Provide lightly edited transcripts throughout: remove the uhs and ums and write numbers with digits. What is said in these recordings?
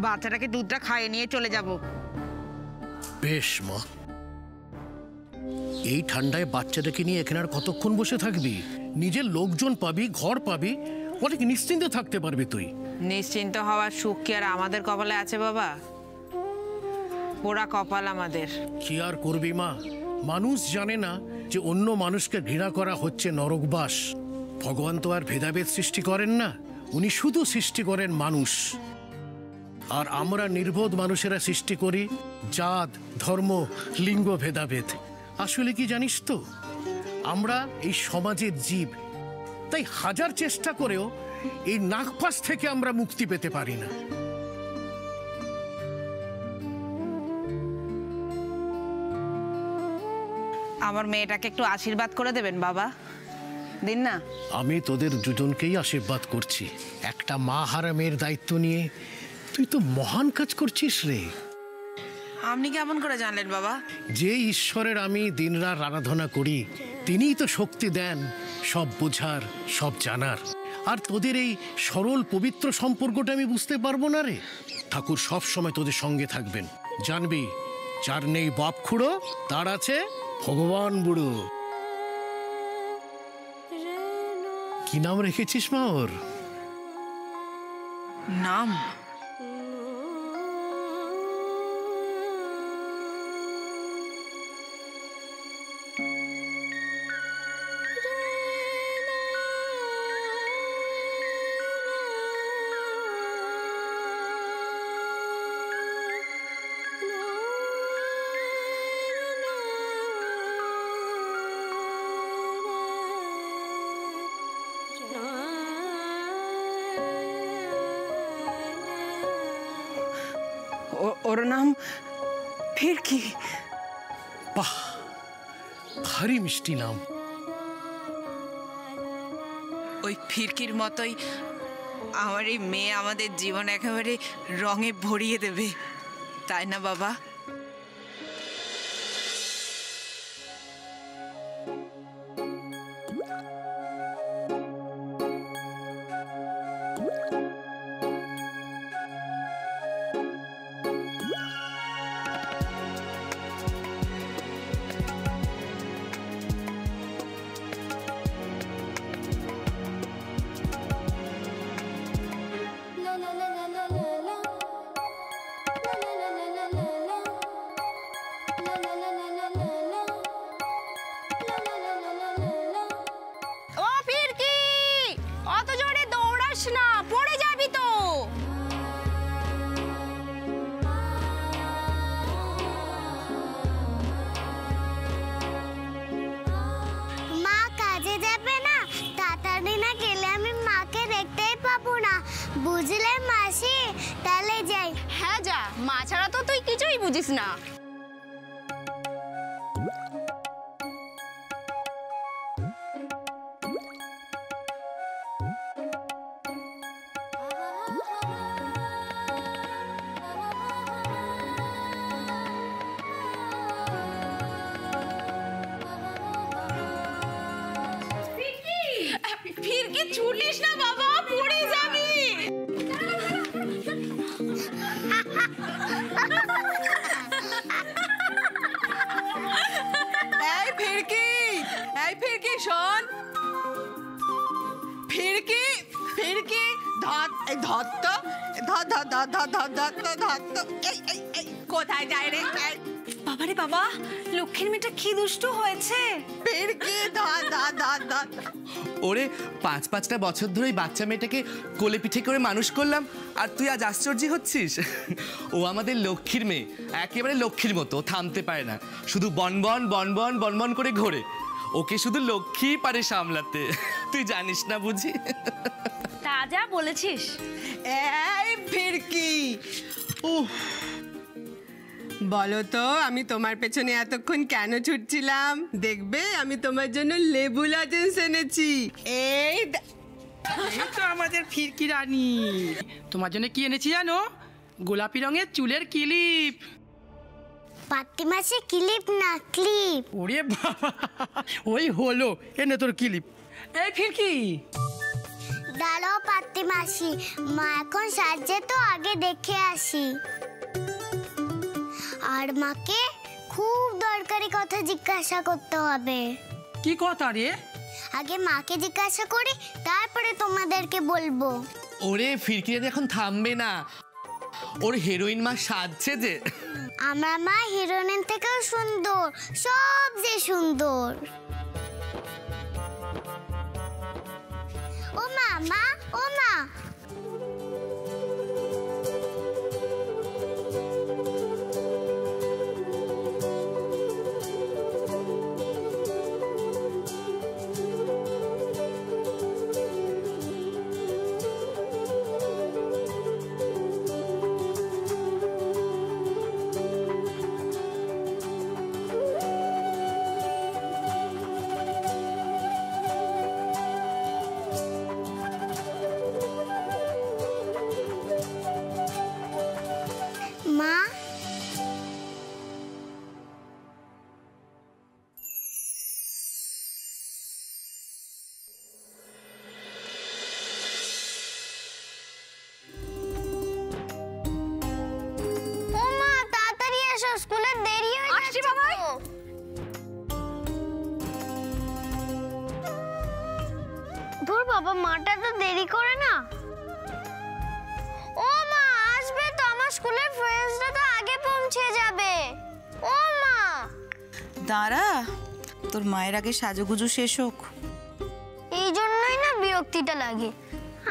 বাচ্চাটাকে দুধটা খাইয়ে নিয়ে চলে যাব। বেশ মা, এই ঠান্ডায় বাচ্চাটাকে নিয়ে এখানে আর কতক্ষণ বসে থাকবি? নিজের লোকজন পাবি, ঘর পাবি, অনেক নিশ্চিন্তে থাকতে পারবি তুই। নিশ্চিন্ত হওয়ার সুখ কি আর আমাদের কপালে আছে বাবা? পোড়া কপাল আমাদের। কি আর করবি মা, মানুষ জানে না যে অন্য মানুষকে ঘৃণা করা হচ্ছে নরকবাস। ভগবান তো আর ভেদাভেদ সৃষ্টি করেন না, উনি শুধু সৃষ্টি করেন মানুষ। আর আমরা নির্বোধ মানুষেরা সৃষ্টি করি জাত, ধর্ম, লিঙ্গ ভেদাভেদ। আসলে কি জানিস তো, আমরা এই সমাজের জীব, তাই হাজার চেষ্টা করেও এই নাগপাশ থেকে আমরা মুক্তি পেতে পারি না। আমার মেয়েটাকে একটু আশীর্বাদ করে দেবেন বাবা, দিন না। আমি তোদের দুজনকেই আশীর্বাদ করছি। একটা মা হারা মেয়ের দায়িত্ব নিয়ে তুই তো মহান কাজ করছিস রে। আপনি কেমন করে জানলেন বাবা? যে ঈশ্বরের আমি দিনরাত আরাধনা করি, তিনিই তো শক্তি দেন সব বোঝার, সব জানার। আর তোদের এই সরল পবিত্র সম্পর্কটা আমি বুঝতে পারবো না রে। ঠাকুর সব সময় তোদের সঙ্গে থাকবেন। জানবি, যার নেই বাপ খুড়ো, তার আছে ভগবান বুড়ো। কি নাম রেখেছিস মা ওর? নাম? ওর নাম ফিরকি। বাহ, ভারী মিষ্টি নাম। ওই ফিরকির মতোই আমার এই মেয়ে আমাদের জীবন একেবারে রঙে ভরিয়ে দেবে, তাই না বাবা? বুঝলে মাসি, তাহলে যাই। হ্যাঁ যা, মা ছাড়া তো তুই কিছুই বুঝিস না। ফিরকি ছুটিস না বাবা, পড়ে যাবি। এই ফিরকি, এই ফিরকি শোন। ফিরকি, ফিরকি ধত, এই ধত, ধত ধত ধত ধত ধত। এই কোথায় যায় রে? বাবারে বাবা, লক্ষ্মীর মেয়েটা কি দুষ্ট হয়েছে। ফিরকি ধত ধত ধত। ওরে ৫-৫টা বছর ধরে ওই বাচ্চা মেয়েটাকে কোলে পিঠে করে মানুষ করলাম, আর তুই আজ আশ্চর্য হচ্ছিস? ও আমাদের লক্ষ্মীর মেয়ে, একেবারে লক্ষ্মীর মতো, থামতে পারে না, শুধু বনবন বনবন বনবন করে ঘোরে। ওকে শুধু লক্ষ্মী পারে সামলাতে, তুই জানিস না বুঝি? তা যা বলেছিস। এই ফিরকি, বলো তো আমি তোমার পেছনে এতক্ষণ কেন ছুটছিলাম? দেখবে আমি তোমার জন্য লেবু লজেন্স এনেছি। এই তো আমাদের ফিরকি রানী, তোমার জন্য কি এনেছি জানো? গোলাপি রঙের চুলের ক্লিপ। পাত্তি মাসে ক্লিপ না ক্লিপ। ওরে বাবা, ওই হলো, এনে তোর ক্লিপ। এই ফিরকি, দাঁড়াও পাত্তি মাসি, মা এখন সাজছে তো আগে দেখে আসি। আর মাকে খুব দরকারি কথা জিজ্ঞাসা করতে হবে। কি কথা রে? আগে মাকে জিজ্ঞাসা করি, তারপরে তোমাদেরকে বলবো। ওরে ফিরকিরা এখন থামবে না, ওর হিরোইন মা সাজছে যে। আমার মা হিরোইনের থেকেও সুন্দর, সবচেয়ে সুন্দর। ও মা, মা, ও মা। মা, ও মা তাড়াতাড়ি এসো, স্কুলে দেরি হয়ে যাচ্ছে। আসছি বাবা। ধুর বাবা, মাটা তো দেরি করে না। ও মা আসবে তো, আমার স্কুলের ফ্রেন্ডসরা তো আগে পৌঁছে যাবে। ও মা, দাঁড়া, তোর মায়ের আগে সাজুগুজু শেষ হোক। এই জন্যই না বিরক্তিটা লাগে।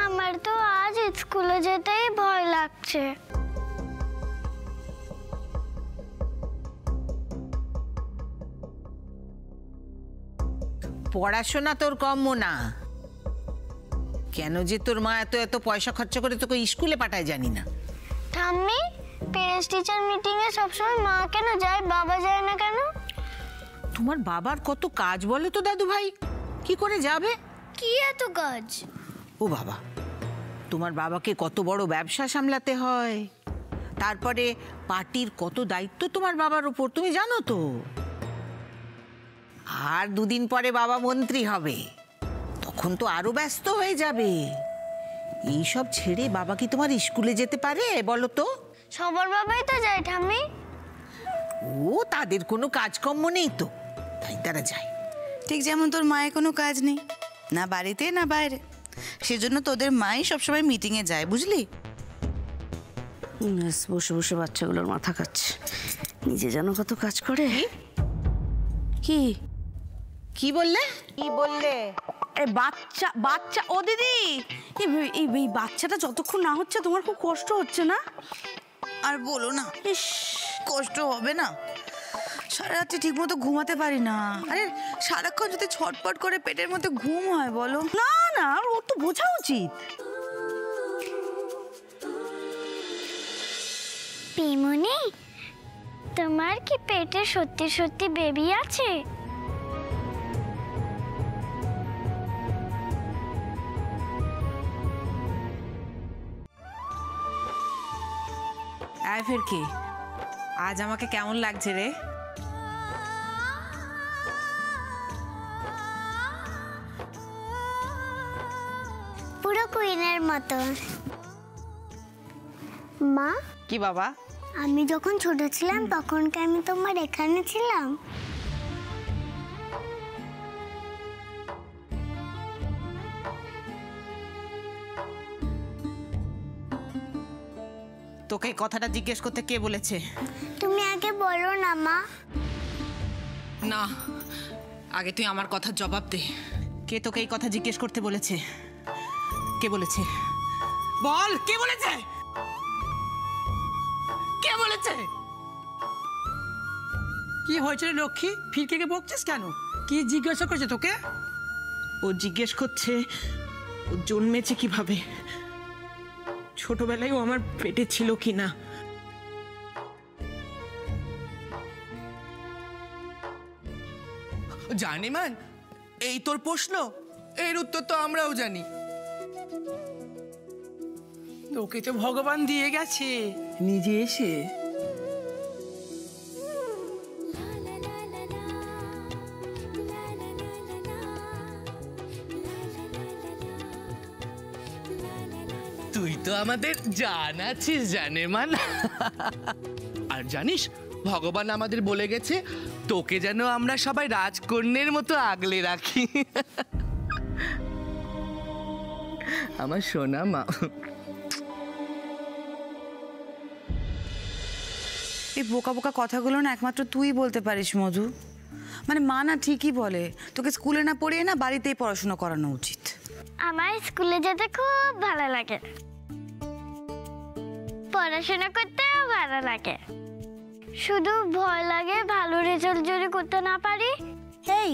আমার তো আজ স্কুলে যেতেই ভয় লাগছে। পড়াশোনা তোর কম না, কেন যে তোর মা এত এত পয়সা খরচা করে তোকে স্কুলে পাঠায় জানি না। ঠাম্মি, পেরেন্টস টিচার মিটিং এ সবসময় মা কেন যায়, বাবা যায় না কেন? তোমার বাবার কত কাজ বলো তো দাদু ভাই, কি করে যাবে? কি এত কাজ? ও বাবা, তোমার বাবাকে কত বড় ব্যবসা সামলাতে হয়, তারপরে পার্টির কত দায়িত্ব তোমার বাবার উপর, তুমি জানো তো। আর দুদিন পরে বাবা মন্ত্রী হবে, তখন তো আরো ব্যস্ত হয়ে যাবে। এইসব ছেড়ে বাবা কি তোমার স্কুলে যেতে পারে বলো তো? সবার বাবাই তো যায় ঠাম্মি। ও তাদের কোনো কাজকর্ম নেই তো, তাই তারা যায়। ঠিক যেমন তোর মায়ের কোনো কাজ নেই, না বাড়িতে না বাইরে, সেজন্য তোদের মাই সবসময় মিটিংয়ে যায়, বুঝলি? বসে বসে বাচ্চাগুলোর মাথা খাচ্ছে, নিজে যেন কত কাজ করে। কি কি বললে? কি বললে? বাচ্চা বাচ্চা ও দিদি, এই বাচ্চাটা যতক্ষণ না হচ্ছে তোমার খুব কষ্ট হচ্ছে না? আর বলো না, কষ্ট হবে না? সারা রাত্রি ঠিক মতো ঘুমাতে পারি না। আরে সারাক্ষণ যদি ছটপট করে পেটের মধ্যে ঘুম হয় বলো? না না, ওর তো বোঝা উচিত। পিমুনি, তোমার কি পেটে সত্যি সত্যি বেবি আছে? আয় ফের কি, আজ আমাকে কেমন লাগছে রে? পুরো কুইনের মতো। মা, কি বাবা? আমি যখন ছোট ছিলাম তখন কি আমি তোমার এখানে ছিলাম? তোকে এই কথাটা জিজ্ঞেস করতে কে বলেছে? তুমি আগে বলো না মা। না, আগে তুই আমার কথার জবাব দে। কে তোকে এই কথা জিজ্ঞেস করতে বলেছে? কে বলেছে বল, কে বলেছে? কে বলেছে? কি হয়েছে রে লক্ষ্মী, ফিরকে বকছিস কেন? কি জিজ্ঞাসা করছে তোকে? ও জিজ্ঞেস করছে ও জন্মেছে কিভাবে, ছোটবেলায় ও আমার পেটে ছিল কিনা। জানি মান, এই তোর প্রশ্ন, এর উত্তর তো আমরাও জানি। ওকে তো ভগবান দিয়ে গেছে নিজে এসে। তুই তো আমাদের জান আছিস, জানে মান। আর জানিস, ভগবান আমাদের বলে গেছে তোকে যেন আমরা সবাই রাজকন্যের মতো আগলে রাখি। আমার সোনা মা। এই বোকা বোকা কথাগুলো না একমাত্র তুই বলতে পারিস মধু। মানে মা না ঠিকই বলে, তোকে স্কুলে না পড়িয়ে না বাড়িতেই পড়াশোনা করানো উচিত। আমার স্কুলে যেতে খুব ভালো লাগে, পড়াশোনা করতেও ভালো লাগে, শুধু ভয় লাগে ভালো রেজাল্ট যদি করতে না পারি। এই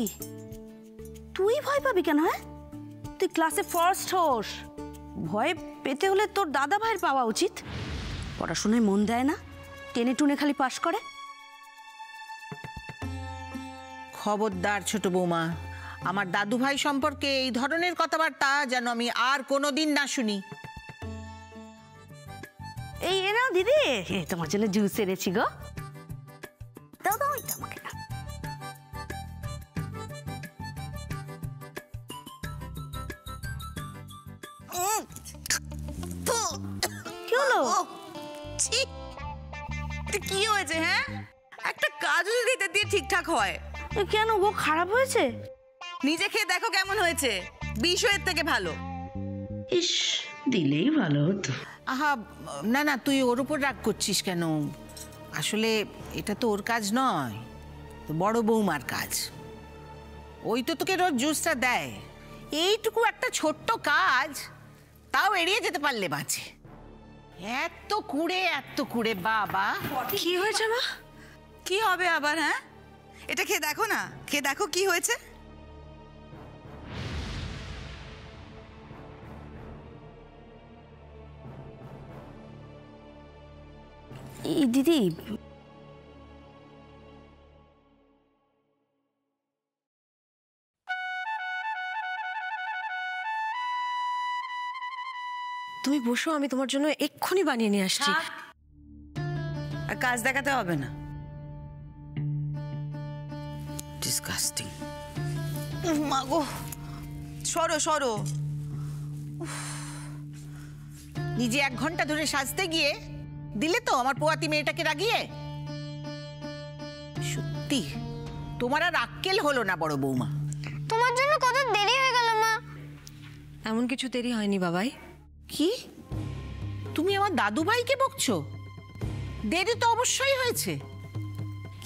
তুই ভয় পাবি কেন? হ্যাঁ, তুই ক্লাসে ফার্স্ট হোস, ভয় পেতে হলে তোর দাদা ভাইয়ের পাওয়া উচিত। পড়াশোনায় মন দেয় না, টেনে টুনে খালি পাশ করে। খবরদার ছোট বৌমা, আমার দাদু ভাই সম্পর্কে এই ধরনের কথাবার্তা যেন আমি আর কোনোদিন না শুনি। এই এ নাও দিদি, তোমার জন্য জুস এনেছি গো। দাও দাও এটা আমাকে। কি হলো? কি হয়েছে? হ্যাঁ, একটা কাজও যদি এটা দিয়ে ঠিকঠাক হয়। কেন গো, খারাপ হয়েছে? নিজে খেয়ে দেখো কেমন হয়েছে, 20 এর থেকে ভালো। ইস, দিলেই ভালো হতো। আহা, না না, তুই ওর উপর রাগ করছিস কেন? আসলে এটা তো ওর কাজ নয়, তো বড় বৌমার কাজ। ওই তো তোকে রোজ জুসটা দেয়। এইটুকু একটা ছোট্ট কাজ, তাও এড়িয়ে যেতে পারলে বাঁচে। এত কুড়ে বাবা। কি হয়েছে মা? কি হবে আবার? হ্যাঁ, এটা খেয়ে দেখো না, খেয়ে দেখো কি হয়েছে। এই দিদি, তুমি বসো, আমি তোমার জন্য এক্ষুনি বানিয়ে নিয়ে আসছি। আর কাজ দেখাতে হবে না। ডিসগাস্টিং। মা গো, সরো সরো। নিজে 1 ঘন্টা ধরে সাজতে গিয়ে দিলে তো আমার পোয়াতি মেয়েটাকে রাগিয়ে। সত্যি তোমার আর আক্কেল হলো না বড় বৌমা। তোমার জন্য কত দেরি হয়ে গেল মা। এমন কিছু দেরি হয়নি বাবাই। কি, তুমি আমার দাদু ভাইকে বকছো? দেরি তো অবশ্যই হয়েছে।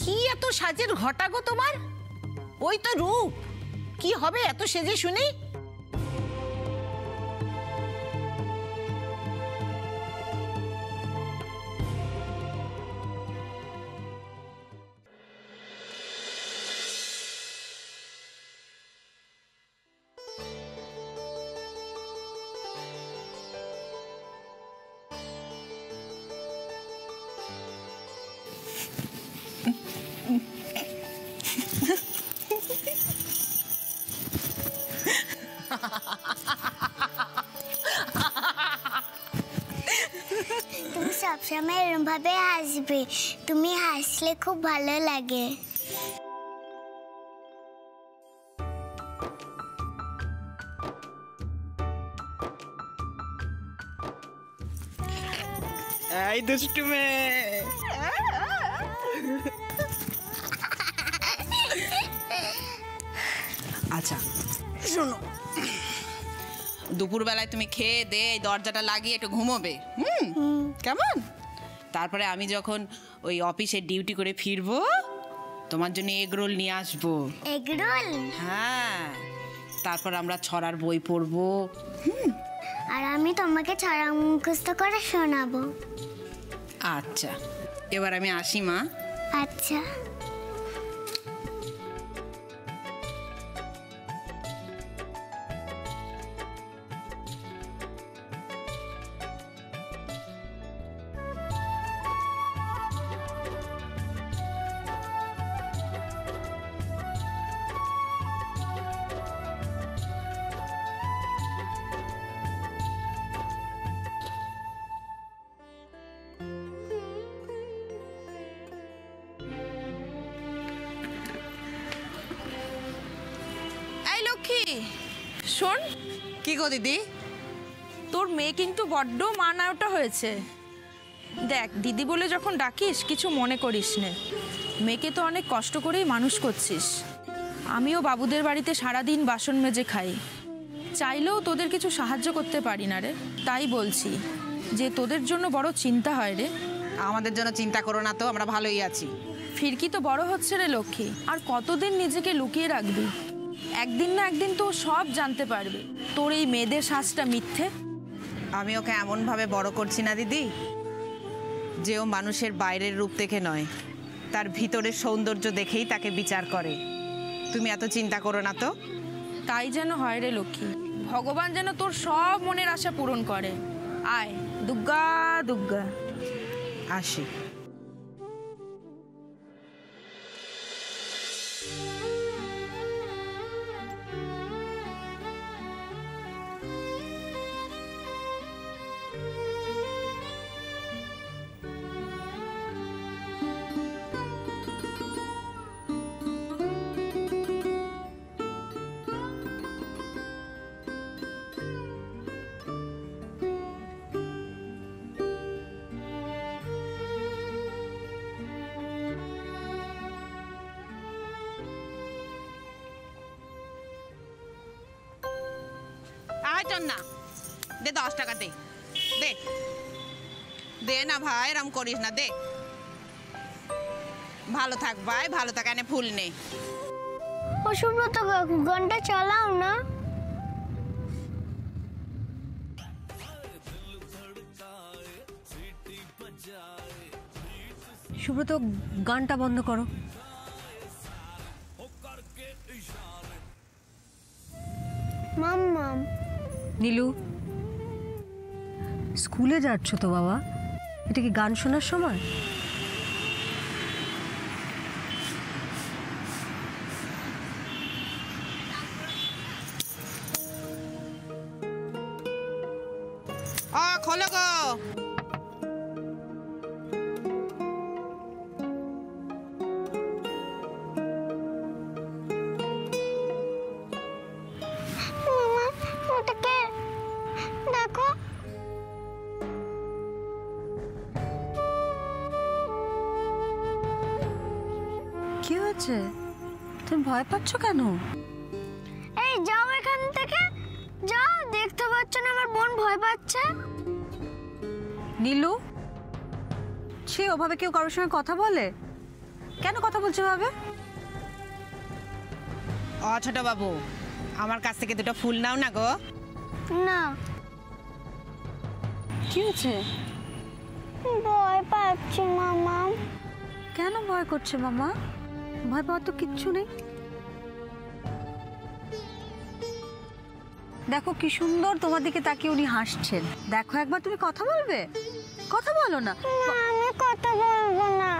কি এত সাজের ঘটা গো তোমার? ওই তো রূপ, কি হবে এত সেজে শুনি? তুমি সবসময় এরকম ভাবে হাসবে, তুমি হাসলে খুব ভালো লাগে। এই দুষ্টু মেয়ে। আচ্ছা শোনো, দুপুরবেলায় তুমি খেয়ে দে এই দরজাটা লাগিয়ে একটু ঘুমোবে। কেমন? তারপরে আমি যখন ওই অফিসে ডিউটি করে ফিরবো, তোমার জন্য এগ রোল নিয়ে আসবো। Egg roll? হ্যাঁ, তারপর আমরা ছড়ার বই পড়বো। আর আমি তোমাকে ছড়া মুখস্থ করে শোনাবো। আচ্ছা, এবার আমি আসি মা। আচ্ছা। শোন। কি গো দিদি, তোর মেয়ে কিন্তু বড্ড মানাওটা হয়েছে। দেখ, দিদি বলে যখন ডাকিস কিছু মনে করিস নে। মেয়েকে তো অনেক কষ্ট করেই মানুষ করছিস। আমিও বাবুদের বাড়িতে সারাদিন বাসন মেজে খাই, চাইলেও তোদের কিছু সাহায্য করতে পারি না রে। তাই বলছি যে তোদের জন্য বড় চিন্তা হয় রে। আমাদের জন্য চিন্তা করো না তো, আমরা ভালোই আছি। ফিরকি তো বড় হচ্ছে রে লক্ষ্মী, আর কতদিন নিজেকে লুকিয়ে রাখবি? একদিন না একদিন তো সব জানতে পারবে তোর এই মেয়েদের শ্বাসটা মিথ্যে। আমি ওকে এমনভাবে বড় করছি না দিদি যে ও মানুষের বাইরের রূপ দেখে নয়, তার ভিতরের সৌন্দর্য দেখেই তাকে বিচার করে। তুমি এত চিন্তা করো না তো। তাই যেন হয় রে লক্ষ্মী, ভগবান যেন তোর সব মনের আশা পূরণ করে। আয় দুর্গা দুর্গা। আসি। না দে, 10 টাকা দে। দে দে না ভাই, এরম করিস না, দে। ভালো থাক ভাই, ভালো থাক। এনে ফুল নে। ও সুব্রত কাকু, গানটা চালাও না। সুব্রত, গানটা বন্ধ করো। মাম্মাম। নীলু, স্কুলে যাচ্ছ তো বাবা? এটা কি গান শোনার সময়? খোলো গো। ওটাকে দেখো। কি হয়েছে? তুমি ভয় পাচ্ছ কেন? এই যাও এখান থেকে, যাও। দেখতে পাচ্ছ না আমার বোন ভয় পাচ্ছে? নীলু, সে ওভাবে কেউ কারোর সঙ্গে কথা বলে? কেন কথা বলছে ভাবে? ছোট বাবু, আমার কাছ থেকে 2টা ফুল নাও না গো। না। কি হয়েছে? ভয় পাচ্ছি মামা। কেন ভয় করছে মামা? ভয় পাওয়ার তো কিচ্ছু নেই। দেখো কি সুন্দর তোমার দিকে তাকিয়ে উনি হাসছেন। দেখো একবার, তুমি কথা বলবে? কথা বলো না। আমি কথা বলবো না।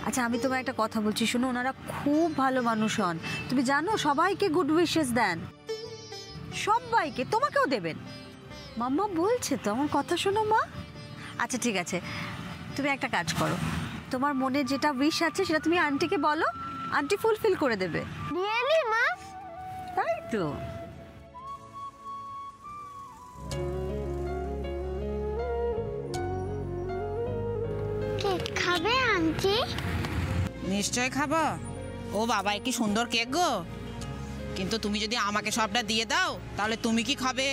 আচ্ছা, আমি তোমার একটা কথা বলছি, শোনো। ওনারা খুব ভালো মানুষ হন, তুমি জানো। সবাইকে গুড উইশেস দেন, সবাইকে, তোমাকেও দেবেন। মাম্মা বলছে তো, আমার কথা শোনো মা। আচ্ছা ঠিক আছে, তুমি একটা কাজ করো, তোমার মনে যেটা উইশ আছে সেটা তুমি আন্টিকে বলো, আন্টি ফুলফিল করে দেবে। রিয়েলি মা? তাই তো। কেক খাবে আন্টি? নিশ্চয় খাবো। ও বাবা, কি সুন্দর কেক গো। কিন্তু তুমি যদি আমাকে সবটা দিয়ে দাও তাহলে তুমি কি খাবে?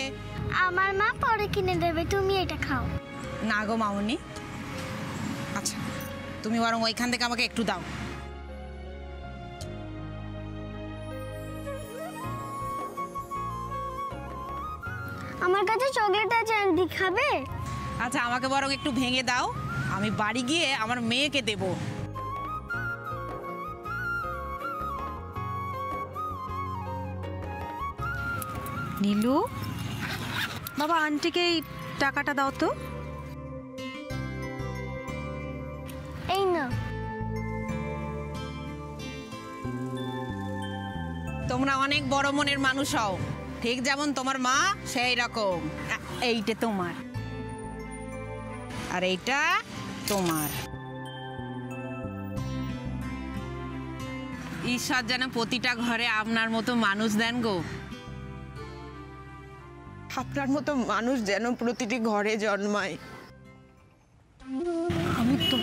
আমার মা পরে কিনে দেবে, তুমি এটা খাও। না গো মামুনি। আচ্ছা, তুমি বরং ওইখান থেকে আমাকে একটু দাও। আমার কাছে চকলেট আছে আন্টি, খাবে? আচ্ছা, আমাকে বরং একটু ভেঙে দাও, আমি বাড়ি গিয়ে আমার মেয়েকে দেব। নীলু, বাবা আন্টিকে এই টাকাটা দাও তো। এই না। তোমরা অনেক বড় মনের মানুষ হও, ঠিক যেমন তোমার মা সেই রকম। এইটা তোমার, আর এইটা তোমার। ঈশ্বর যেন প্রতিটা ঘরে আপনার মতো মানুষ দেন গো। আপনার মতো মানুষ যেন প্রতিটি ঘরে জন্মায়। আমি তো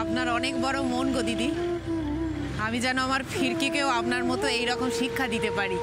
আপনার অনেক বড় মন গো দিদি। আমি যেন আমার ফিরকিকেও আপনার মতো এইরকম শিক্ষা দিতে পারি।